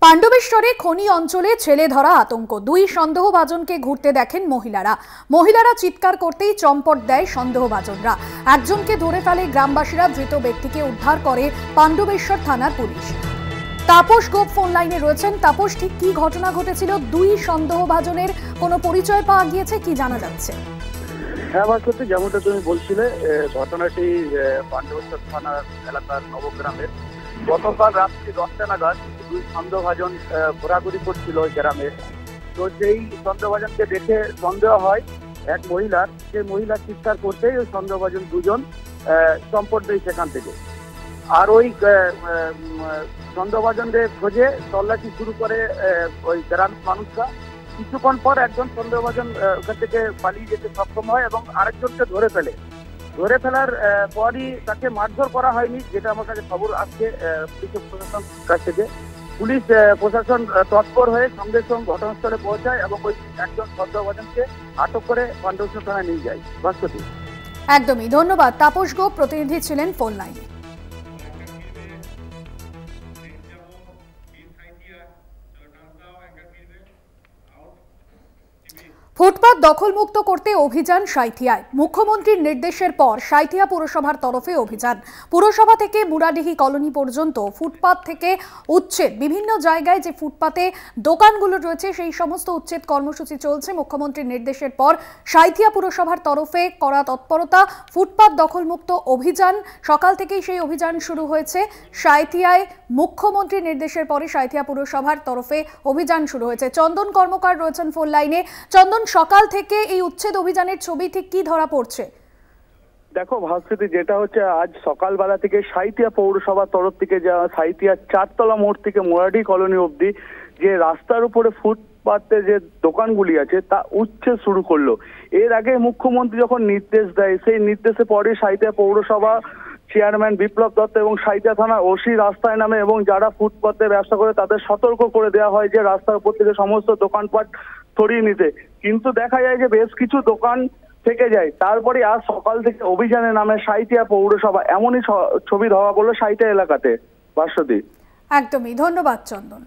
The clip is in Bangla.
পাণ্ডবেশ্বরে খনি অঞ্চলে ছেলে ধরা আতঙ্ক। দুই সন্দেহভাজনকে ঘুরতে দেখেন মহিলারা চিৎকার করতেই চম্পট দেয় সন্দেহভাজনরা। একজনকে ধরে ফেলে গ্রামবাসীরা। ধৃত ব্যক্তিকে উদ্ধার করে পাণ্ডবেশ্বর থানার পুলিশ। তাপস গোপ ফোন লাইনে রয়েছেন। তাপস, ঠিক কি ঘটনা ঘটেছিল? দুই সন্দেহভাজনের কোনো পরিচয় পাওয়া গিয়েছে, কি জানা যাচ্ছে? হ্যাঁ ভাস্কর, যেমনটা তুমি বলছিলে, ঘটনাটি পাণ্ডবেশ্বর থানার এলাকার নবগ্রামের। গতকাল রাত্রি 10টা নাগাদ দুই সন্দেহভাজন ঘোরাঘুরি করছিল ওই গ্রামে। তো সেই সন্দেহভাজনকে দেখে সন্দেহ হয় এক মহিলার। সেই মহিলা চিৎকার করতেই ওই সন্দেহভাজন দুজন চম্পট দেয় সেখান থেকে। আর ওই সন্দেহভাজনদের খোঁজে তল্লাশি শুরু করে ওই গ্রামের মানুষরা। কিছুক্ষণ পর একজন সন্দেহভাজন ওখান থেকে পালিয়ে যেতে সক্ষম হয় এবং আরেকজনকে ধরে ফেলার পরই তাকে মারধর করা হয়নি, যেটা আমার কাছে খবর আসছে পুলিশ প্রশাসন কাছ থেকে। পুলিশ প্রশাসন তৎপর হয়ে সঙ্গে সঙ্গে ঘটনাস্থলে পৌঁছায় এবং ওই একজন সন্দেহভাজনকে আটক করে পাণ্ডবেশ্বর থানায় নিয়ে যায়। ভাস্কর, একদমই ধন্যবাদ। তাপস গোপ প্রতিনিধি ছিলেন ফোন লাইনে। ফুটপাত দখলমুক্ত করতে অভিযান সাঁইথিয়ায়। মুখ্যমন্ত্রীর নির্দেশের পর সাঁইথিয়া পুরসভার তরফে অভিযান। পুরসভা থেকে মুরাডিহি কলোনি পর্যন্ত ফুটপাত থেকে উচ্ছেদ। বিভিন্ন জায়গায় যে ফুটপাতে দোকানগুলো রয়েছে সেই সমস্ত উচ্ছেদ কর্মসূচি চলছে। মুখ্যমন্ত্রীর নির্দেশের পর সাঁইথিয়া পুরসভার তরফে করা তৎপরতা। ফুটপাত দখলমুক্ত অভিযান সকাল থেকেই সেই অভিযান শুরু হয়েছে সাঁইথিয়ায়। মুখ্যমন্ত্রীর নির্দেশের পরে সাঁইথিয়া পুরসভার তরফে অভিযান শুরু হয়েছে। চন্দন কর্মকার রয়েছেন ফোন লাইনে। চন্দন, সকাল থেকে এই উচ্ছেদ অভিযানের ছবি ঠিক কি ধরা পড়ছে? দেখো ভাস্কর, যেটা হচ্ছে আজ সকালবেলা থেকে সাঁইথিয়া পৌরসভার তরফ থেকে যা সাঁইথিয়া 4তলা মোড় থেকে মোরাডি কলোনি অবধি যে রাস্তার উপরে ফুটপাতে যে দোকানগুলি আছে তা উচ্ছেদ শুরু করলো। এর আগে মুখ্যমন্ত্রী যখন নির্দেশ দেয়, সেই নির্দেশে পরে সাঁইথিয়া পৌরসভা চেয়ারম্যান বিপ্লব দত্ত এবং সাঁইথিয়া থানার ওসি রাস্তায় নামে এবং যারা ফুটপাতে ব্যবসা করে তাদের সতর্ক করে দেওয়া হয় যে রাস্তার উপর থেকে সমস্ত দোকানপাট সরিয়ে নিতে। কিন্তু দেখা যায় যে বেশ কিছু দোকান থেকে যায়। তারপরে আজ সকাল থেকে অভিযানে নামে সাঁইথিয়া পৌরসভা। এমনই ছবি ধরা পড়লো সাঁইথিয়া এলাকাতে। ভাস্বতী, একদমই ধন্যবাদ চন্দন।